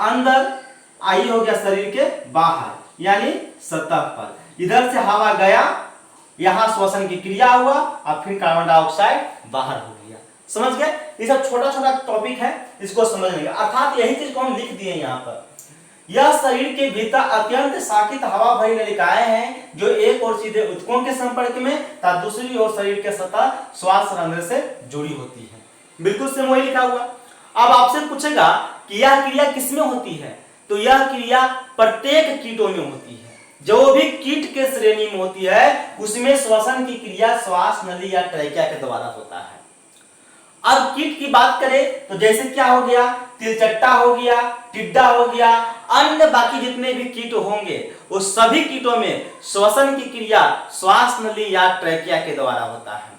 अंदर, आई हो गया शरीर के बाहर यानी सतह पर। इधर से हवा गया, यहां श्वसन की क्रिया हुआ और फिर कार्बन डाइऑक्साइड बाहर हो गया, समझ गए। ये सब छोटा छोटा टॉपिक है, इसको समझ लेंगे। अर्थात यही चीज को हम लिख दिए यहाँ पर, यह शरीर के भीतर अत्यंत शाखित हवा भरी नलिकाएं हैं, जो एक ओर सीधे ऊतकों के संपर्क में तथा दूसरी ओर शरीर के सतह श्वास रंध्र से जुड़ी होती है। बिल्कुल से वही लिखा हुआ। अब आपसे पूछेगा कि यह क्रिया किसमें होती है, तो यह क्रिया प्रत्येक कीटों में होती है। जो भी कीट के श्रेणी में होती है उसमें श्वसन की क्रिया श्वास नली या ट्रैकिया के द्वारा होता है। अब कीट की बात करें तो जैसे क्या हो गया, तिलचट्टा हो गया, टिड्डा हो गया, अन्य बाकी जितने भी कीट होंगे वो सभी कीटों में श्वसन की क्रिया श्वास नली या ट्रैकिया के द्वारा होता है।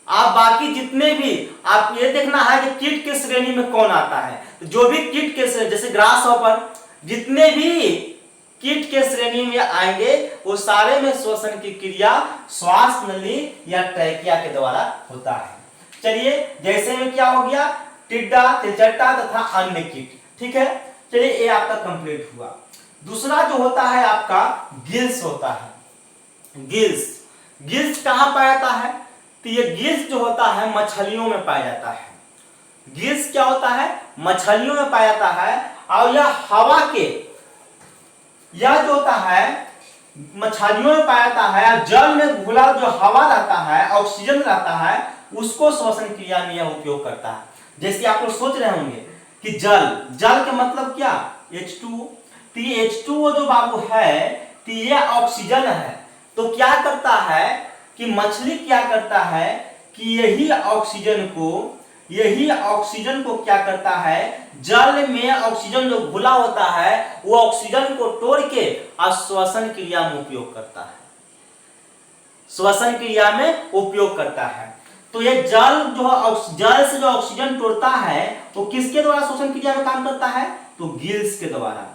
आप बाकी जितने भी, आप ये देखना है कि कीट के श्रेणी में कौन आता है। तो जो भी कीट के श्रेणी, जैसे ग्रास हॉपर, जितने भी कीट के श्रेणी में आएंगे वो सारे में श्वसन की क्रिया श्वास नली या ट्रैकिया के द्वारा होता है। चलिए, जैसे में क्या हो गया, टिड्डा, तिलचट्टा तथा अन्य कीट, ठीक है। चलिए, ये आपका कंप्लीट हुआ। दूसरा जो होता है आपका गिल्स होता है। गिल्स, गिल्स कहां पाया जाता है, तो ये गिल्स जो होता है मछलियों में पाया जाता है। गिल्स क्या होता है, मछलियों में पाया जाता है, और यह हवा के, यह जो होता है मछलियों में पाया जाता है। जल में घुला जो हवा रहता है, ऑक्सीजन रहता है, उसको श्वसन क्रिया में यह उपयोग करता है। जैसे आप लोग सोच रहे होंगे कि जल, जल का मतलब क्या, H2O, तो ये H2O जो बाबू है तो ये ऑक्सीजन है। तो क्या करता है कि मछली क्या करता है कि यही ऑक्सीजन को क्या करता है, जल में ऑक्सीजन जो घुला होता है वो ऑक्सीजन को तोड़ के श्वसन क्रिया में उपयोग करता है, श्वसन क्रिया में उपयोग करता है। तो ये जल से जो ऑक्सीजन तोड़ता है वो किसके द्वारा श्वसन क्रिया में काम करता है, तो गिल्स के द्वारा।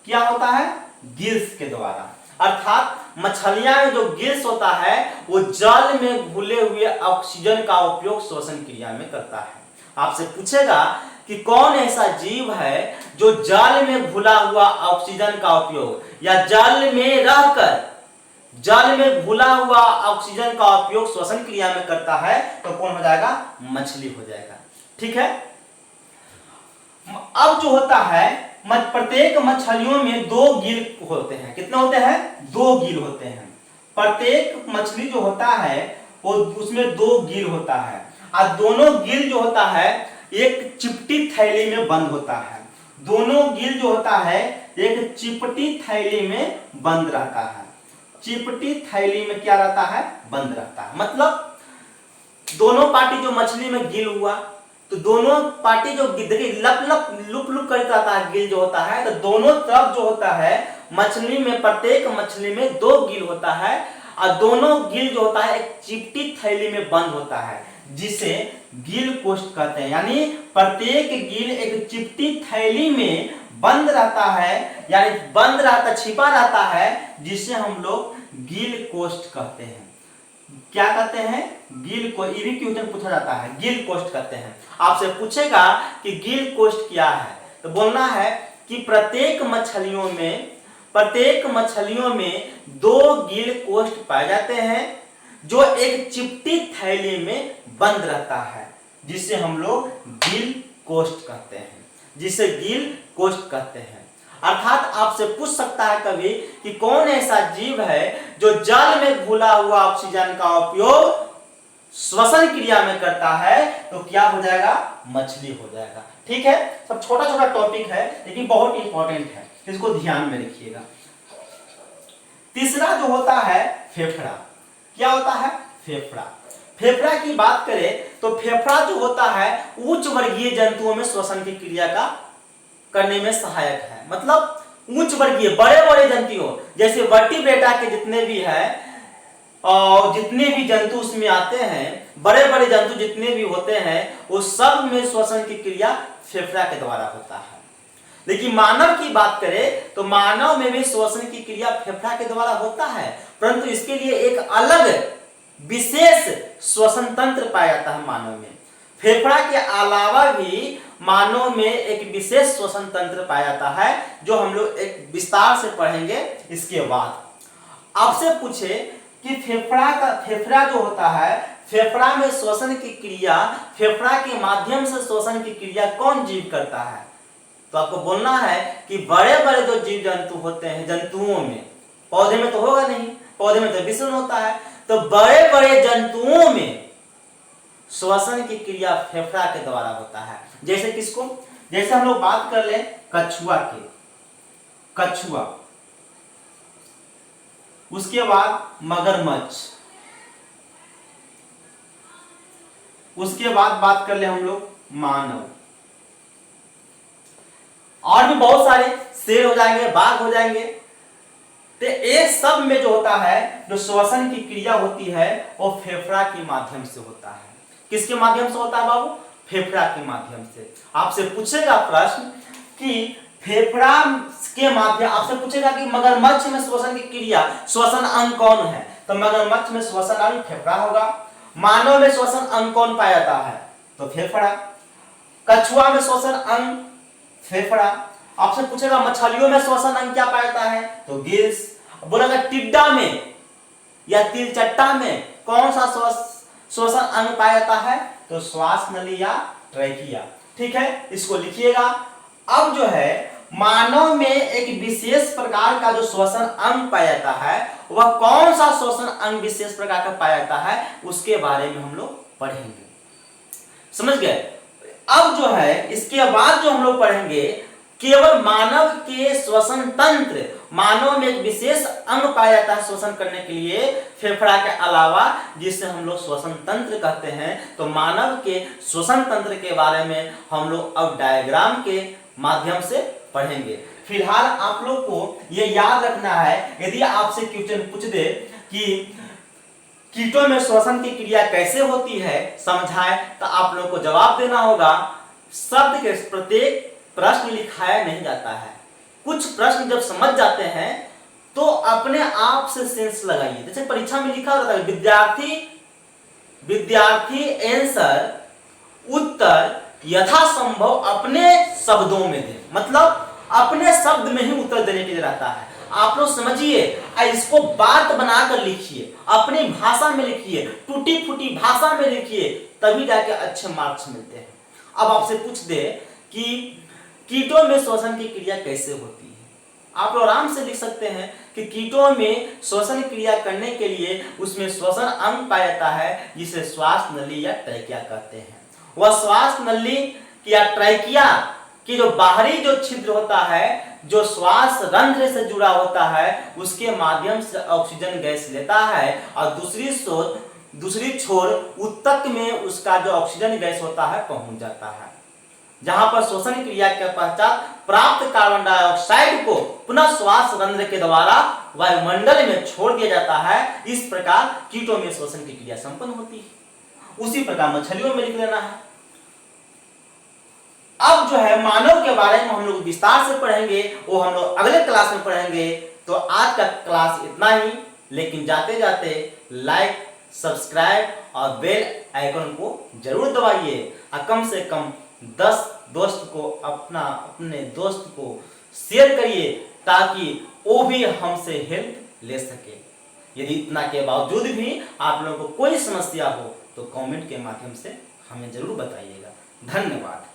क्या होता है, गिल्स के द्वारा। अर्थात मछलियां में जो गिल्स होता है वो जल में घुले हुए ऑक्सीजन का उपयोग श्वसन क्रिया में करता है। आपसे पूछेगा कि कौन ऐसा जीव है जो जल में घुला हुआ ऑक्सीजन का उपयोग या जल में रहकर जल में घुला हुआ ऑक्सीजन का उपयोग श्वसन क्रिया में करता है, तो कौन हो जाएगा, मछली हो जाएगा, ठीक है। अब जो होता है प्रत्येक मछलियों में 2 गिल होते हैं। कितने होते हैं, 2 गिल होते हैं। प्रत्येक मछली जो होता है वो उसमें 2 गिल होता है, और दोनों गिल जो होता है एक चिपटी थैली में बंद होता है। दोनों गिल जो होता है एक चिपटी थैली में बंद रहता है। चिपटी थैली में क्या रहता है, बंद रहता है। मतलब दोनों पार्टी जो मछली में गिल हुआ, तो दोनों पार्टी जो लुप करता रहता है गिल जो होता है, तो दोनों तरफ जो होता है मछली में, प्रत्येक मछली में 2 गिल होता है, और दोनों गिल जो होता है एक चिपटी थैली में बंद होता है, जिसे गिल कोष्ठ कहते हैं। यानी प्रत्येक गिल एक चिपटी थैली में बंद रहता है, यानी बंद रहता, छिपा रहता है, जिसे हम लोग गिल कोष्ठ कहते हैं। क्या कहते हैं? गिल को, ये भी क्वेश्चन पूछा जाता है, गिल कोष्ठ कहते हैं। आपसे पूछेगा कि गिल कोष्ठ क्या है, तो बोलना है कि प्रत्येक मछलियों में दो गिल कोष्ठ पाए जाते हैं, जो एक चिपटी थैली में बंद रहता है, जिसे हम लोग गिल कोष्ठ कहते हैं, अर्थात आपसे पूछ सकता है कभी कि कौन ऐसा जीव है जो जल में घुला हुआ ऑक्सीजन का उपयोग श्वसन क्रिया में करता है, तो क्या हो जाएगा? मछली हो जाएगा। ठीक है, सब छोटा छोटा टॉपिक है लेकिन बहुत इंपॉर्टेंट है, इसको ध्यान में रखिएगा। तीसरा जो होता है फेफड़ा। क्या होता है? फेफड़ा की बात करें तो फेफड़ा जो होता है उच्च वर्गीय जंतुओं में श्वसन की क्रिया का करने में सहायक है। मतलब उच्च वर्गीय बड़े बड़े जंतुओं जैसे वर्टिब्रेटा के जितने भी है और जितने भी जंतु उसमें आते हैं, बड़े बड़े जंतु जितने भी होते हैं, वो सब में श्वसन की क्रिया फेफड़ा के द्वारा होता है। लेकिन मानव की बात करें तो मानव में भी श्वसन की क्रिया फेफड़ा के द्वारा होता है, परंतु इसके लिए एक अलग विशेष श्वसन तंत्र पाया जाता है मानव में। फेफड़ा के अलावा भी मानव में एक विशेष श्वसन तंत्र पाया जाता है, जो हम लोग एक विस्तार से पढ़ेंगे इसके बाद। आपसे पूछे कि फेफड़ा जो होता है, फेफड़ा में श्वसन की क्रिया, फेफड़ा के माध्यम से श्वसन की क्रिया कौन जीव करता है, तो आपको बोलना है कि बड़े बड़े जो जीव जंतु होते हैं, जंतुओं में, पौधे में तो होगा नहीं, पौधे में तो विषण होता है, तो बड़े बड़े जंतुओं में श्वसन की क्रिया फेफड़ा के द्वारा होता है। जैसे किसको? जैसे हम लोग बात कर ले कछुआ की, कछुआ, उसके बाद मगरमच्छ, उसके बाद बात कर ले हम लोग मानव, और भी बहुत सारे, शेर हो जाएंगे, बाघ हो जाएंगे। तो ये सब में जो होता है, जो श्वसन की क्रिया होती है, वो फेफड़ा के माध्यम से होता है। किसके माध्यम से होता है बाबू? फेफड़ा के माध्यम से। आपसे पूछेगा प्रश्न कि फेफड़ा के माध्यम, आपसे पूछेगा कि मगरमच्छ में श्वसन की क्रिया, श्वसन अंग कौन है, तो मगरमच्छ में श्वसन अंग फेफड़ा होगा। मानव में श्वसन अंग कौन पाया जाता है, तो फेफड़ा। कछुआ में श्वसन अंग फेफड़ा। आपसे पूछेगा मछलियों में श्वसन अंग क्या पाया जाता है, तो गिल्स। बोलेगा टिड्डा में या तिलचट्टा में कौन सा श्वसन अंग पाया जाता है, तो श्वास नली या ट्रैकिया। ठीक है, इसको लिखिएगा। अब जो है मानव में एक विशेष प्रकार का जो श्वसन अंग पाया जाता है, वह कौन सा श्वसन अंग विशेष प्रकार का पाया जाता है, उसके बारे में हम लोग पढ़ेंगे। समझ गए? अब जो है इसके बाद जो हम लोग पढ़ेंगे, केवल मानव के श्वसन तंत्र, मानव में एक विशेष अंग पाया जाता है श्वसन करने के लिए फेफड़ा के अलावा, जिसे हम लोग श्वसन तंत्र कहते हैं। तो मानव के श्वसन तंत्र के बारे में हम लोग अब डायग्राम के माध्यम से पढ़ेंगे। फिलहाल आप लोग को यह याद रखना है, यदि आपसे क्वेश्चन पूछ दे कि कीटों में श्वसन की क्रिया कैसे होती है, समझाए, तो आप लोग को जवाब देना होगा। शब्द के प्रत्येक प्रश्न लिखाया नहीं जाता है। कुछ प्रश्न जब समझ जाते हैं तो अपने आप से सेंस लगाइए। जैसे परीक्षा में लिखा होता है विद्यार्थी आंसर, उत्तर यथासंभव अपने शब्दों में दे, मतलब अपने शब्द में ही उत्तर देने के लिए रहता है। आप लोग समझिए, इसको बात बनाकर लिखिए, अपनी भाषा में लिखिए, टूटी फूटी भाषा में लिखिए, तभी जाके अच्छे मार्क्स मिलते हैं। अब आपसे पूछ दे कि कीटों में श्वसन की क्रिया कैसे होती है, आप लोग आराम से लिख सकते हैं कि कीटों में श्वसन क्रिया करने के लिए उसमें श्वसन अंग पाया जाता है, जिसे श्वास नली या ट्रैकिया कहते हैं। वह श्वास नली या ट्रैकिया की जो बाहरी जो छिद्र होता है, जो श्वास रंध्र से जुड़ा होता है, उसके माध्यम से ऑक्सीजन गैस लेता है और दूसरी छोर ऊतक में उसका जो ऑक्सीजन गैस होता है पहुंच जाता है। जहां पर श्वसन क्रिया के पश्चात प्राप्त कार्बन डाइऑक्साइड को पुनः श्वास रंध्र के द्वारा वायुमंडल में छोड़ दिया जाता है। इस प्रकार कीटों में श्वसन की क्रिया संपन्न होती है। उसी प्रकार मछलियों में लिख लेना है। अब जो है मानव के बारे में हम लोग विस्तार से पढ़ेंगे, वो हम लोग अगले क्लास में पढ़ेंगे। तो आज का क्लास इतना ही, लेकिन जाते जाते लाइक, सब्सक्राइब और बेल आइकन को जरूर दबाइए और कम से कम 10 दोस्त को अपने दोस्त को शेयर करिए ताकि वो भी हमसे हेल्प ले सके। यदि इतना के बावजूद भी आप लोगों को कोई समस्या हो तो कमेंट के माध्यम से हमें जरूर बताइएगा। धन्यवाद।